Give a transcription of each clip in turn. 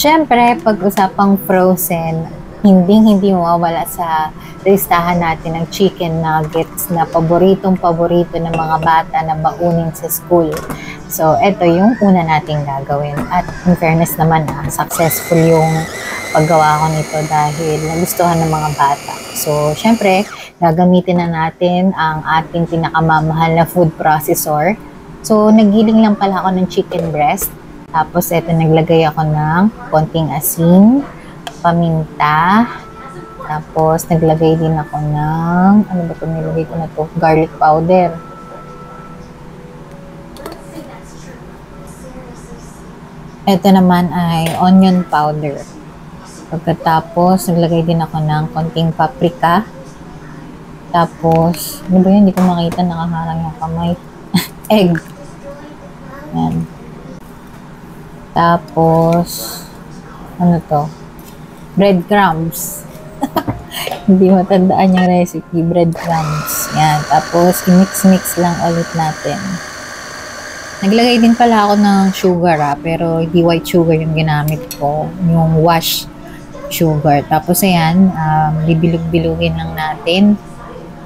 Siyempre, pag-usapang frozen, hindi mawawala sa listahan natin ng chicken nuggets na paboritong-paborito ng mga bata na baunin sa school. So, ito yung una nating gagawin. At in fairness naman, successful yung paggawa ko nito dahil nagustuhan ng mga bata. So, syempre, gagamitin na natin ang ating pinakamamahal na food processor. So, nagiling lang pala ako ng chicken breast. Tapos, ito, naglagay ako ng konting asin, paminta, tapos, naglagay din ako ng, ano ba ito, nilagay ko na to? Garlic powder. Ito naman ay onion powder. Pagkatapos, naglagay din ako ng konting paprika. Tapos, ano ba yun? Hindi ko makita, nakaharang yung kamay. Egg. Yan. Tapos, ano to? Breadcrumbs. Hindi matandaan yung recipe. Breadcrumbs. Yan. Tapos, i-mix-mix lang ulit natin. Naglagay din pala ako ng sugar pero hindi white sugar yung ginamit ko. Yung wash sugar. Tapos, ayan, bibilog-bilugin lang natin.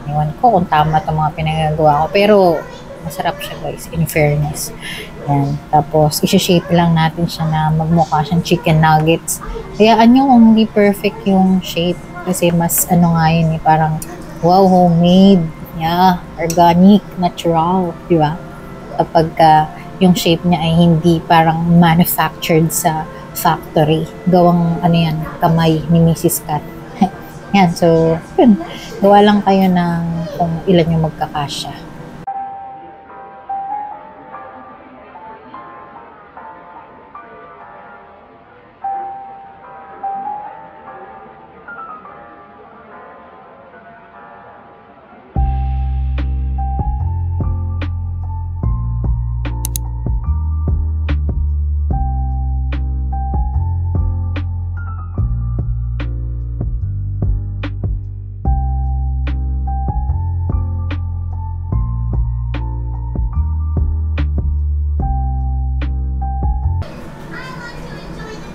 Iwan ko kung tama itong mga pinagagawa ko. Pero, masarap siya guys, in fairness. Yan. Tapos, isa-shape lang natin siya na magmukha siyang chicken nuggets. Hayaan nyo kung hindi perfect yung shape. Kasi mas ano nga yun parang wow, homemade. Yeah, organic, natural. Diba? Kapag yung shape niya ay hindi parang manufactured sa factory. Gawang ano yan, kamay ni Mrs. Kat. Yan, so, yun. Gawa lang kayo ng kung ilan yung magkakasya.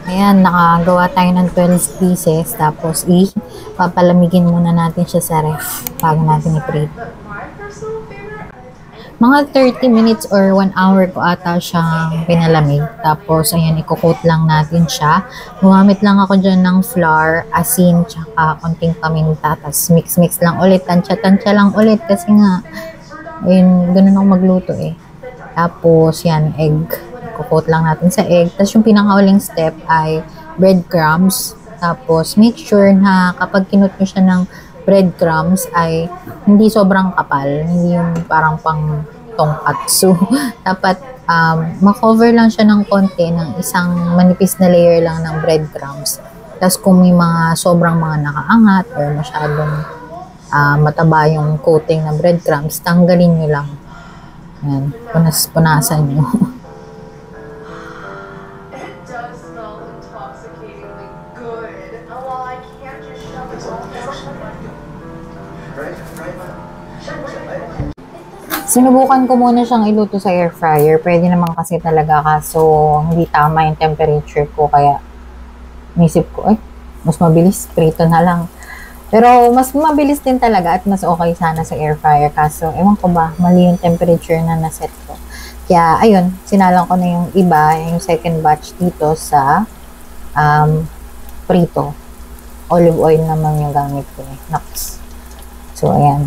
Ayan, nakagawa tayo ng 12 pieces. Tapos, papalamigin muna natin siya sa ref bago natin i-prep. Mga 30 minutes or 1 hour ko ata siyang pinalamig. Tapos, ayan, i-coat lang natin siya. Gumamit lang ako dyan ng flour, asin, tsaka konting paminta. Tapos, mix-mix lang ulit. Tansya-tansya lang ulit kasi nga, ayun, ganun ako magluto eh. Tapos, yan, egg. Coat lang natin sa egg. Tapos yung pinakauling step ay breadcrumbs. Tapos make sure na kapag kinut nyo siya ng breadcrumbs ay hindi sobrang kapal. Hindi yung parang pang tonkatsu. Dapat makover lang siya ng konti ng isang manipis na layer lang ng breadcrumbs. Tapos kung may mga sobrang mga nakaangat or masyadong mataba yung coating ng breadcrumbs, tanggalin nyo lang. Yan. Punasan nyo. Sinubukan ko muna siyang iluto sa air fryer. Pwede naman kasi talaga kaso hindi tama yung temperature ko kaya nisip ko, mas mabilis, prito na lang. Pero mas mabilis din talaga at mas okay sana sa air fryer kaso ewan ko ba, mali yung temperature na naset ko. Kaya ayun, sinalang ko na yung iba, yung second batch dito sa prito. Olive oil naman yung gamit ko eh. Nuts. So ayan.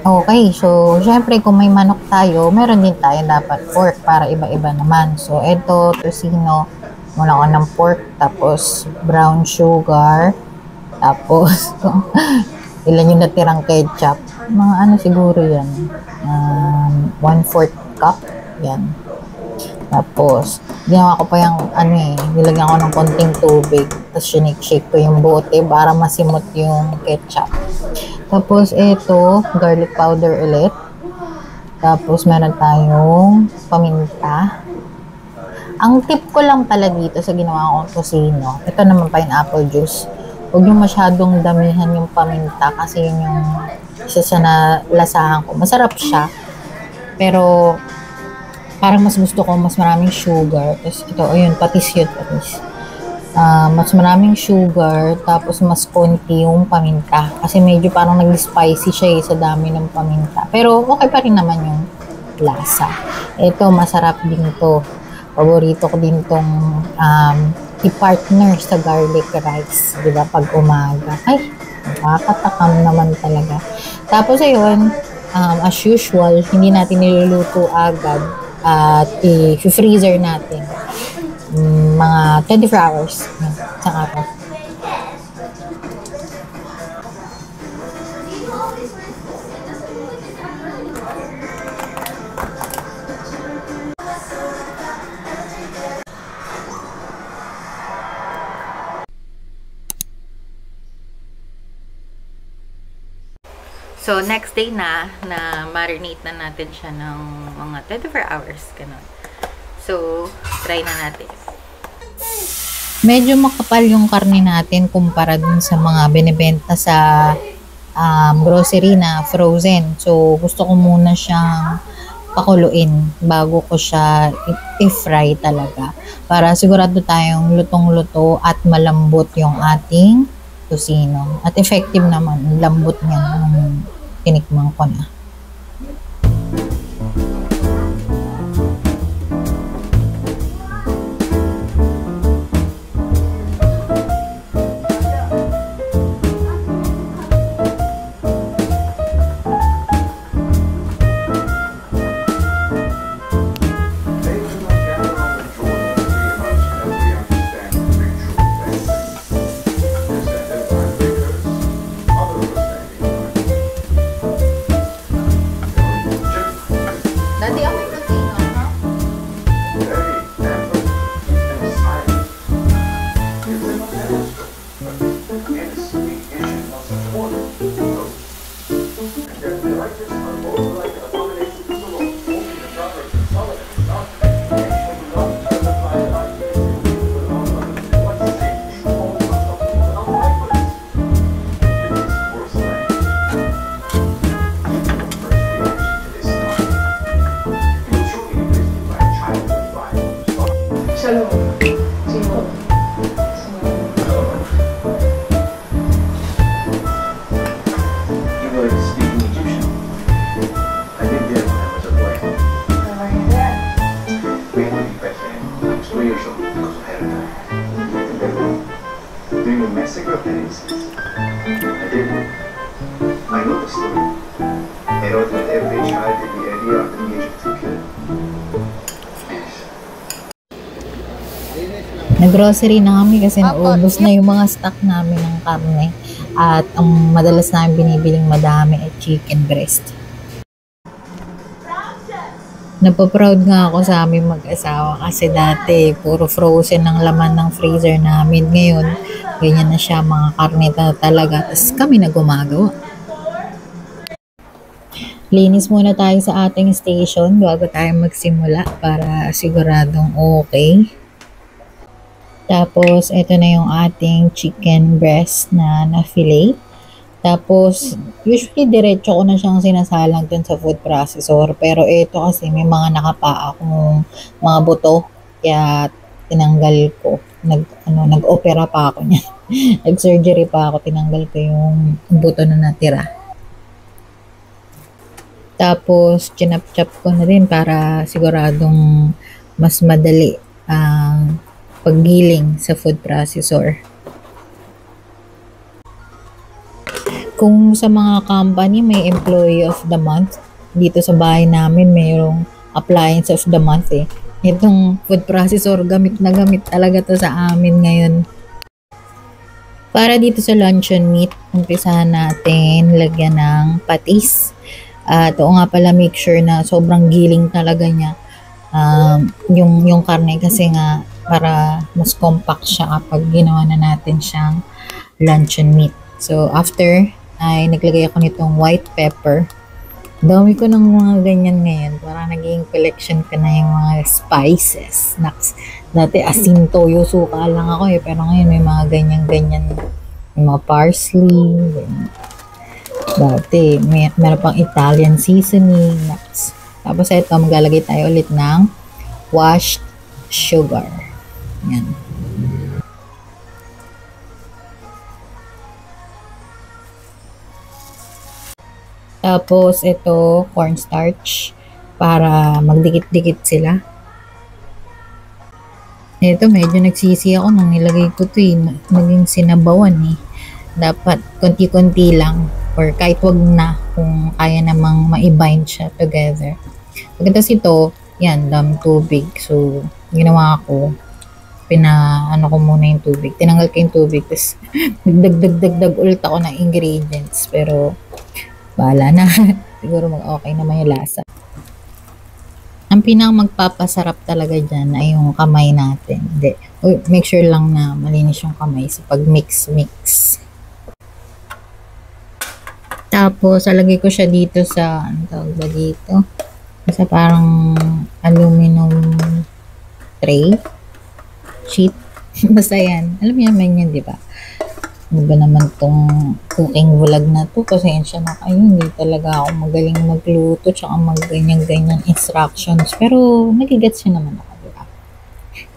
Okay, so syempre kung may manok tayo, meron din tayo dapat pork para iba-iba naman. So ito, tocino, muna ko ng pork, tapos brown sugar, tapos ilan yung natirang ketchup. Mga ano siguro yan, 1/4 cup, yan. Tapos, ginawa ko pa yung ano nilagyan ko ng konting tubig. Tapos, shake ko yung bote para masimot yung ketchup. Tapos, ito, garlic powder ulit. Tapos, meron tayong paminta. Ang tip ko lang pala dito sa ginawa kong tocino, ito naman pineapple juice. Huwag yung masyadong damihan yung paminta kasi yun yung isa sa nalasahan ko. Masarap siya. Pero, parang mas gusto ko mas maraming sugar. Tapos ito, ayun, patis yun, patis. Mas maraming sugar, tapos mas konti yung paminta. Kasi medyo parang nag-spicy siya sa dami ng paminta. Pero okay pa rin naman yung lasa. Ito, masarap din to. Paborito ko din tong i-partner sa garlic rice. Diba? Pag umaga. Ay, nakakatakam naman talaga. Tapos ayun, as usual, hindi natin niluluto agad at i-freezer natin mga 24 hours sa araw. So, next day na marinate na natin siya ng mga 24 hours. Ganun. So, try na natin. Medyo makapal yung karne natin kumpara dun sa mga binibenta sa grocery na frozen. So, gusto ko muna siyang pakuluin bago ko siya i-fry talaga. Para sigurado tayong lutong-luto at malambot yung ating tocino. At effective naman, lambot niya nung tinikman ko na. Shalom. Sino? You were speaking Egyptian. I lived there when I was a boy. Where is that? We had to be back then. I was 2 years old because I had a time. During the massacre of the innocents. I did. I know the story. Herod let every child in the area under the age of 2 killed. Nag-grocery na kami kasi naubos na yung mga stock namin ng karne. At ang madalas namin binibiling madami ay chicken breast. Napaproud nga ako sa aming mag-asawa kasi dati puro frozen ng laman ng freezer namin. Ngayon, ganyan na siya, mga karne talaga. Tapos kami na gumagawa. Linis muna tayo sa ating station bago tayo magsimula para siguradong okay. Tapos, ito na yung ating chicken breast na fillet. Tapos, usually diretso ko na siyang sinasalang dun sa food processor. Pero ito kasi may mga nakapaa akong mga buto. Kaya tinanggal ko. Nag-opera pa ako niyan. Nag-surgery pa ako. Tinanggal ko yung buto na natira. Tapos, chinap-chop ko na din para siguradong mas madali ang paggiling sa food processor. kung sa mga company may employee of the month, dito sa bahay namin mayroong appliance of the month eh. Itong food processor, gamit na gamit talaga to sa amin ngayon. Para dito sa luncheon meat, umpisahan natin lagyan ng patis. At oo nga pala, make sure na sobrang giling talaga niya. Yung karne kasi nga para mas compact siya kapag ginawa na natin siyang luncheon meat. So after ay naglagay ako nitong white pepper. Dami ko ng mga ganyan ngayon. Parang naging collection ka na yung mga spices. Dati asin, toyo, suka lang ako eh. Pero ngayon may mga ganyan-ganyan. May mga parsley. Ganyan. Dati meron pang Italian seasoning. Tapos ito, maglalagay tayo ulit ng washed sugar. Yan. Tapos ito, cornstarch para magdikit-dikit sila. Ito, medyo nagsisi ako nung nilagay ko ito eh. Naging sinabawan eh. Dapat konti-konti lang or kahit wag na kung kaya namang ma-bind siya together. Pagkatapos ito, yan, dami tubig. So, ginawa ko, ano ko muna yung tubig. Tinanggal ko yung tubig. Tapos, nagdagdag ulit ako ng ingredients. Pero, bahala na. Siguro mag-okay naman yung lasa. Ang pinang magpapasarap talaga dyan ay yung kamay natin. Hindi. Make sure lang na malinis yung kamay sa pag-mix-mix. Tapos, alagay ko siya dito sa, ano tawag ba dito? Sa parang aluminum tray. Sheet. Basta yan. Alam niyo naman yan, di ba? Ano ba naman tong cooking vlog na to? Pasensya na kayo. Hindi talaga ako magaling magluto tsaka mag-ganyan-ganyan instructions. Pero, nagigets nyo naman ako, di ba?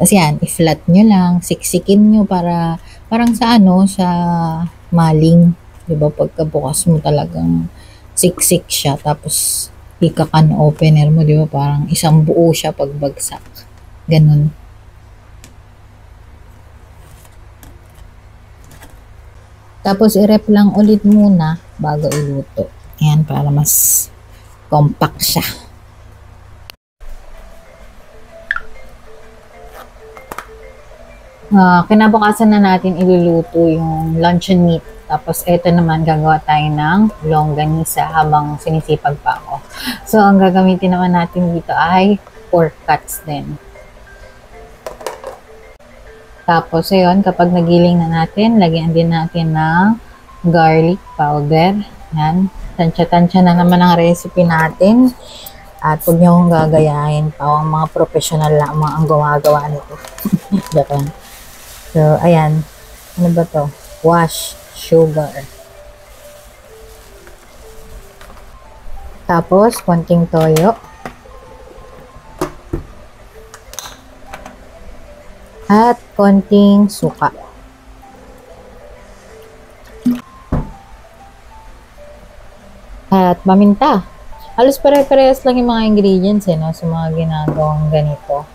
Kasi yan, i-flat nyo lang, siksikin nyo para, parang sa sa maling. Diba, pagkabukas mo talagang siksik siya, tapos ika-can opener mo, diba, parang isang buo siya pagbagsak. Ganun. Tapos, i-rep lang ulit muna bago iluto. Ayan, para mas compact siya. Kinabukasan na natin iluluto yung luncheon meat. Tapos, ito naman, gagawa tayo ng longganisa habang sinisipag pa ako. So, ang gagamitin naman natin dito ay pork cuts din. Tapos, ayun, kapag nagiling na natin, lagyan din natin ng garlic powder. Yan. Tansya-tansya na naman ang recipe natin. At huwag niyo akong gagayahin pa. Ang mga professional lang ang gumagawa nito. So, ayan. Ano ba to? Wash sugar. Tapos, konting toyo. At konting suka. At paminta. Halos pare-parehas lang yung mga ingredients no, sa mga ginagawang ganito.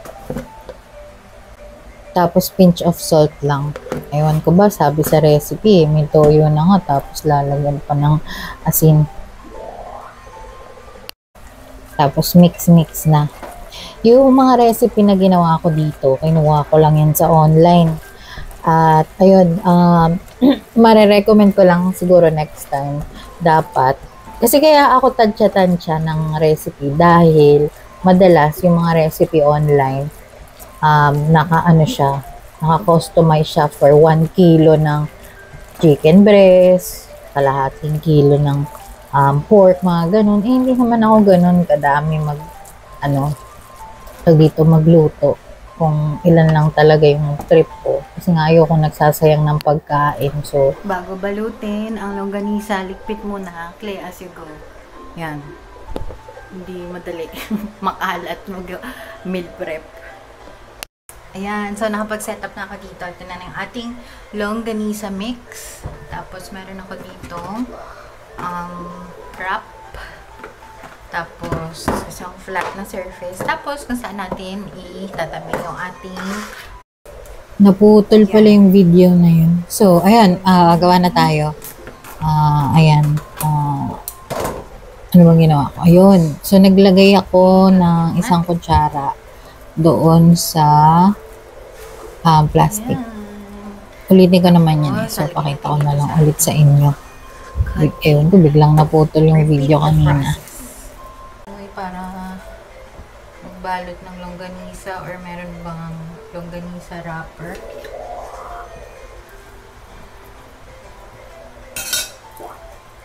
Tapos pinch of salt lang. Ewan ko ba, sabi sa recipe, may toyo na nga, tapos lalagyan pa ng asin. Tapos mix-mix na. Yung mga recipe na ginawa ko dito, kinuha ko lang yan sa online. At ayun, marirecommend ko lang siguro next time. Dapat. Kasi kaya ako tansya-tansya ng recipe dahil madalas yung mga recipe online, naka-customize siya for 1 kilo ng chicken breast, kalahating kilo ng pork, mga ganun. Hindi naman ako ganun kadami magluto kung ilan lang talaga yung trip ko. Kasi nga ayoko nagsasayang ng pagkain. So, bago balutin ang longganisa, likpit muna, Clay, as you go. Yan. Hindi madali. Makalat, meal prep. Ayan, so nakapag-set up na ako dito. Ito na ng ating longganisa mix. Tapos meron ako dito wrap. Tapos isang flat na surface. Tapos kung saan natin itatabi yung ating... Naputol pala yung video na yun. So, ayan, gawa na tayo. Ayan. Ano bang ginawa ko? Ayun. So, naglagay ako ng isang kutsara doon sa plastic. Ulitin ko naman yan eh. So, pakita ko na lang ulit sa inyo. Ewan ko, biglang naputol yung video kanina. May para magbalot ng longganisa or meron bang longganisa wrapper.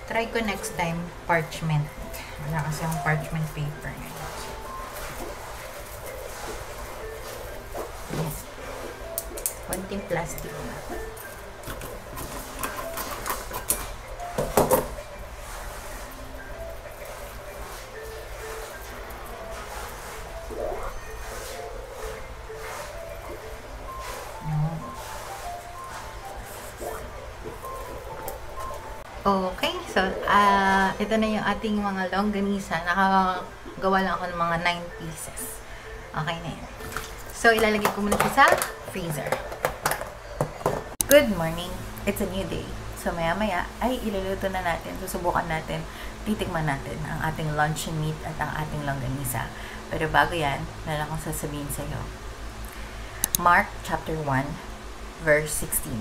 Try ko next time parchment. Wala kasi yung parchment paper ngayon. Yes. Konting plastic na. Okay, so ito na yung ating mga longganisa. Nakagawa lang ako ng mga 9 pieces. Okay na yan. So, ilalagay ko muna siya sa freezer. Good morning. It's a new day. So, maya-maya ay iluluto na natin. Susubukan natin, titikman natin ang ating luncheon meat at ang ating longganisa. Pero bago yan, meron akong sasabihin sa iyo. Mark chapter 1, verse 16.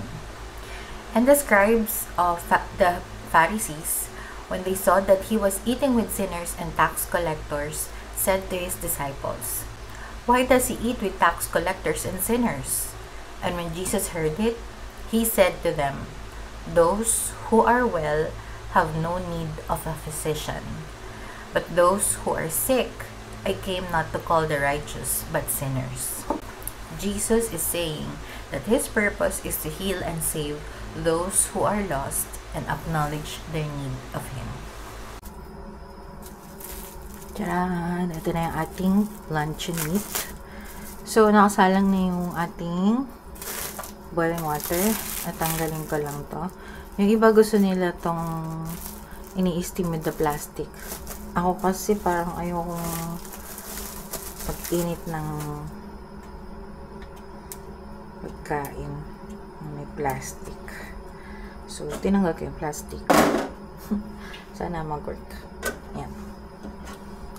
And the scribes of the Pharisees, when they saw that he was eating with sinners and tax collectors, said to his disciples, "Why does he eat with tax collectors and sinners?" And when Jesus heard it, he said to them, "Those who are well have no need of a physician, but those who are sick, I came not to call the righteous, but sinners." Jesus is saying that his purpose is to heal and save those who are lost and acknowledge their need of Him. Tcharan! Ito na yung ating luncheon meat. So, nakasalang na yung ating boiling water. At tanggalin ko lang to. Yung iba gusto nila tong ini-steam with the plastic. Ako kasi parang ayokong pag-init ng pagkain na may plastic. So, tinanggal ko yung plastic. Sana mag-work. Yan.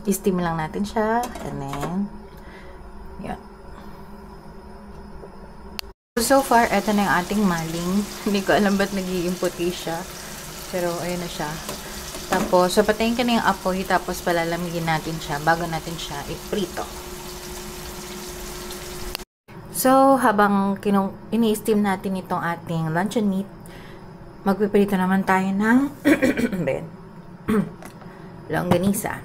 I-steam lang natin siya. And then, yan. So far, eto na yung ating maling. Hindi ko alam ba't nagiging puti siya. Pero, ayun na siya. Tapos, so patayin ka na yung apoy. Tapos, palalamigin natin siya bago natin siya iprito. So, habang ini-steam natin itong ating luncheon meat, magpiprito naman tayo ng longganisa.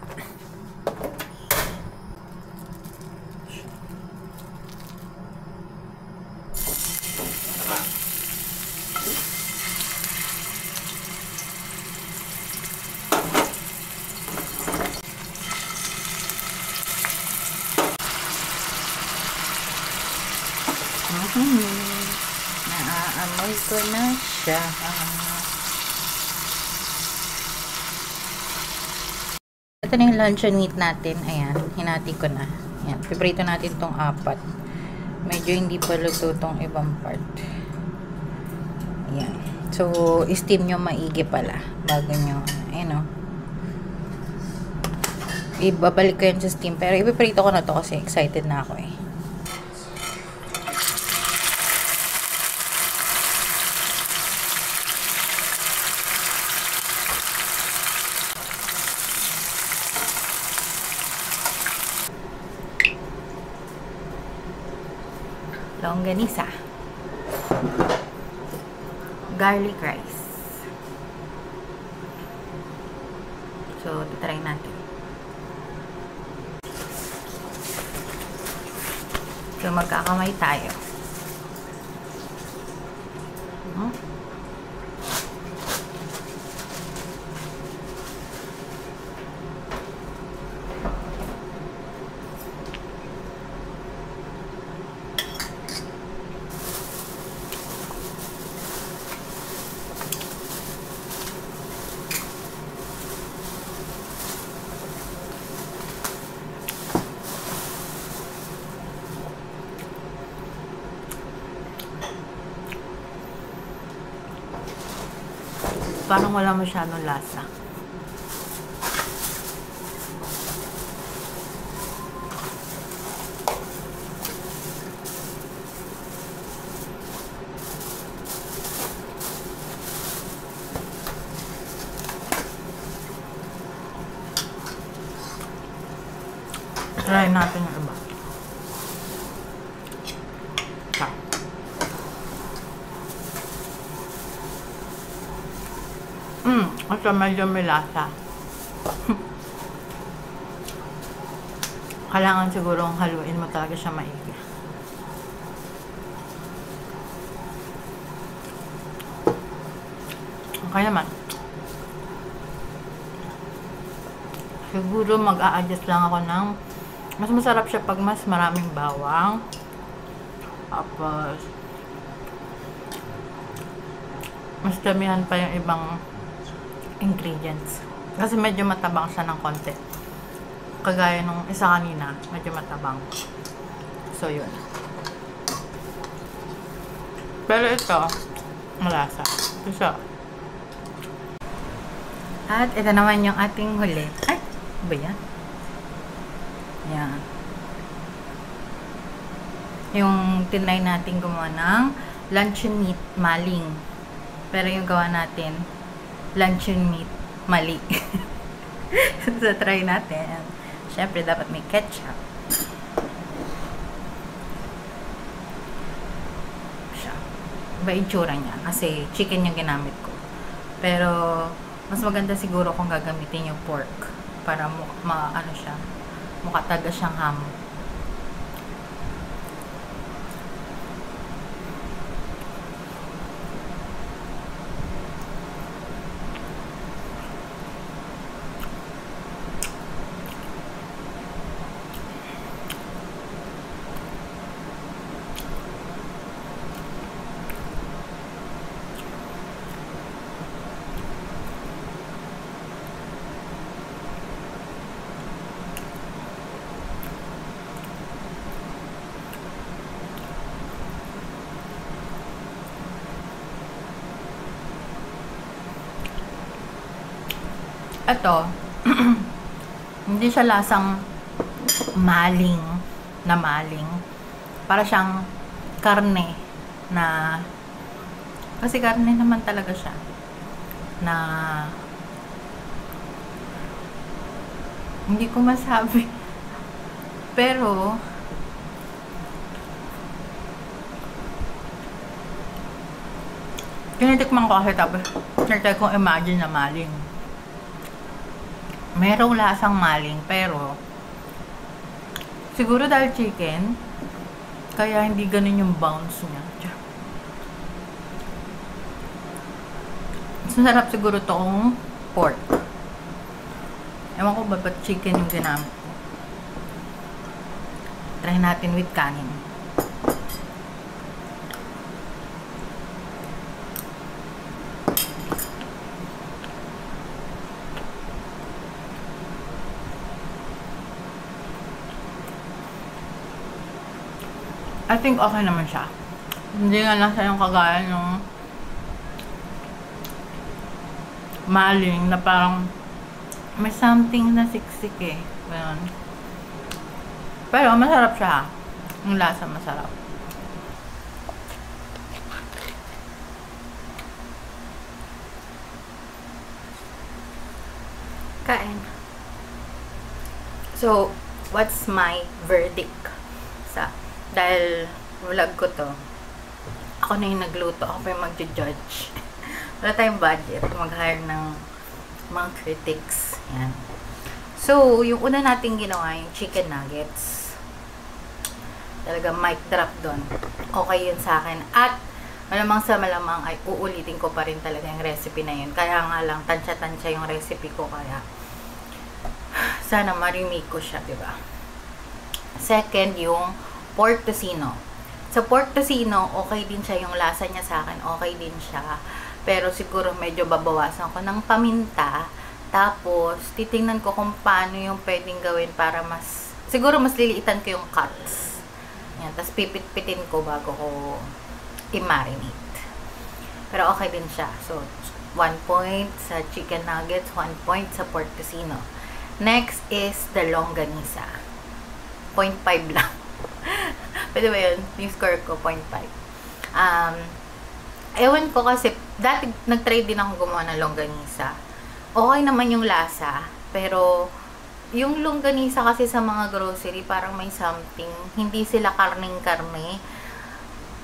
Naaamoy ko na siya. Ito na yung luncheon meat natin. Ayan, hinati ko na. Ayan, piprito natin tong 4. Medyo hindi pa luto tong ibang part. Ayan. So, steam nyo maigi pala. Bago nyo, ayan o. Ibabalik ko yan sa steam. Pero ipiprito ko na to kasi excited na ako eh. Longganisa, garlic rice. So, try natin. So, magkakamay tayo. Parang wala masyadong lasa. Try natin yung iba. Ito. Ito medyo may lasa. Kailangan siguro haluin mo talaga siya maigi. Okay naman. Siguro mag-a-adjust lang ako ng mas masarap siya pag mas maraming bawang. Tapos mas damihan pa yung ibang ingredients. Kasi medyo matabang siya ng konti. Kagaya nung isa kanina, medyo matabang. So, yun. Pero ito, malasa. Ito siya. At ito naman yung ating huli. Ay, ba yan? Yan. Yung tinry natin gumawa ng luncheon meat maling. Pero yung gawa natin, luncheon meat mali. So, try natin. Siyempre, dapat may ketchup. Siya. Iba itsura niya. Kasi chicken yung ginamit ko. Pero, mas maganda siguro kung gagamitin yung pork. Para ano siya, mukha talaga siyang ham. Ito, hindi siya lasang maling na maling. Para siyang karne na, kasi karne naman talaga siya, na hindi ko masabi. Pero, tinitikman ko kasi tapos nagtry kong imagine na maling. Merong lasang maling, pero siguro dahil chicken, kaya hindi ganun yung bounce niya. Masarap siguro tong pork. Ewan ko ba ba't chicken yung ginamit ko. Try natin with kanin. I think okay naman siya. Hindi nga nasa yung kagaya ng maling na parang may something na siksik eh. Ganun. Pero masarap siya. Yung lasa masarap. Kain. So, what's my verdict sa dahil vlog ko to, ako na yung nagluto, ako pa yung magja-judge. Wala tayong budget, mag-hire ng mga critics. Yan. So, yung una nating ginawa, yung chicken nuggets. Talaga mic drop doon. Okay yun sa akin. At, malamang sa malamang ay uulitin ko pa rin talaga yung recipe na yun. Kaya nga lang, tansya-tansya yung recipe ko. Kaya, sana ma-remake ko siya, diba? Second, yung pork tocino. Sa pork tocino, okay din siya. Yung lasa niya sa akin, okay din siya. Pero siguro medyo babawasan ko ng paminta. Tapos, titingnan ko kung paano yung pwedeng gawin para mas, siguro mas liliitan ko yung cuts. Yan. Tapos pipit-pitin ko bago ko i-marinate. Pero okay din siya. So, 1 point. Sa chicken nuggets, 1 point. Sa pork tocino. Next is the longganisa. 0.5 lang. Pwede ba yun? Yung score ko, 0.5. Ewan ko kasi, dati nag-try din ako gumawa ng longganisa. Okay naman yung lasa, pero yung longganisa kasi sa mga grocery, parang may something, hindi sila karning-karne.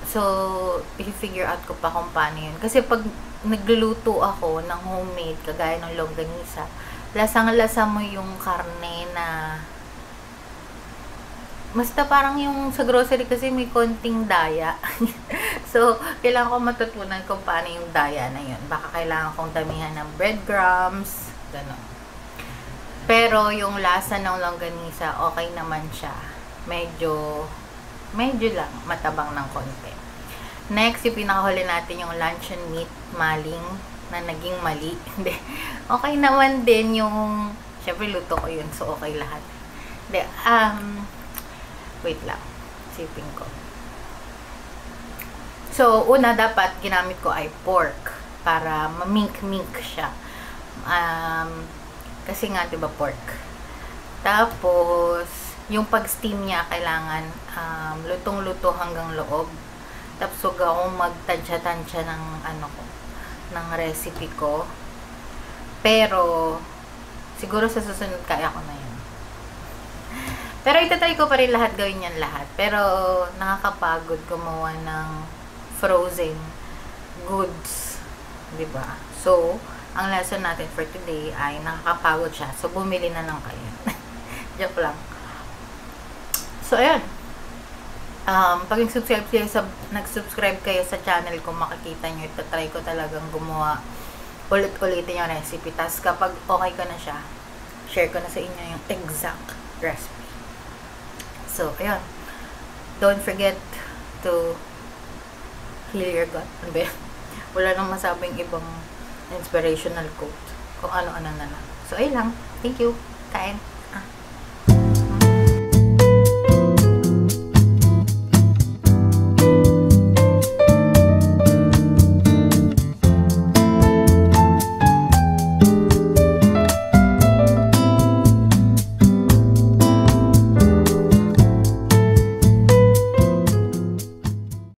So, i-figure out ko pa kung paano yun. Kasi pag nagluluto ako ng homemade, kagaya ng longganisa, lasang-lasa mo yung karne na basta parang yung sa grocery kasi may konting daya. So, kailangan ko matutunan kung paano yung daya na yun. Baka kailangan kong damihan ng breadcrumbs, gano'n. Pero yung lasa ng longganisa, okay naman siya. Medyo lang, matabang ng konti. Next, yung pinakahuli natin yung luncheon meat maling na naging mali. Hindi. Okay naman din yung, syempre luto ko yun, so okay lahat. Hindi, wait lang. Sipin ko. So, una dapat ginamit ko ay pork para mamink-mink siya. Kasi nga, diba, pork. Tapos, yung pag-steam niya, kailangan lutong-luto hanggang loob. Tapos, huwag akong magtansya-tansya ng ng recipe ko. Pero, siguro sa susunod kaya ko na yun. Pero itatry ko pa rin lahat, gawin yan lahat. Pero nakakapagod gumawa ng frozen goods, 'di ba? So, ang lesson natin for today ay nakakapagod siya. So, bumili na lang kayo. Joke lang. So, ayun. Pag nag-subscribe kayo sa channel ko, makikita nyo, itatry ko talagang gumawa ulit-ulitin yung recipe. Tapos kapag okay ko na siya, share ko na sa inyo yung exact recipe. So, ayun. Don't forget to heal your gut. Ano ba? Wala nang masabing ibang inspirational quote. Kung ano-ano na lang. So, ayun lang. Thank you. Kain.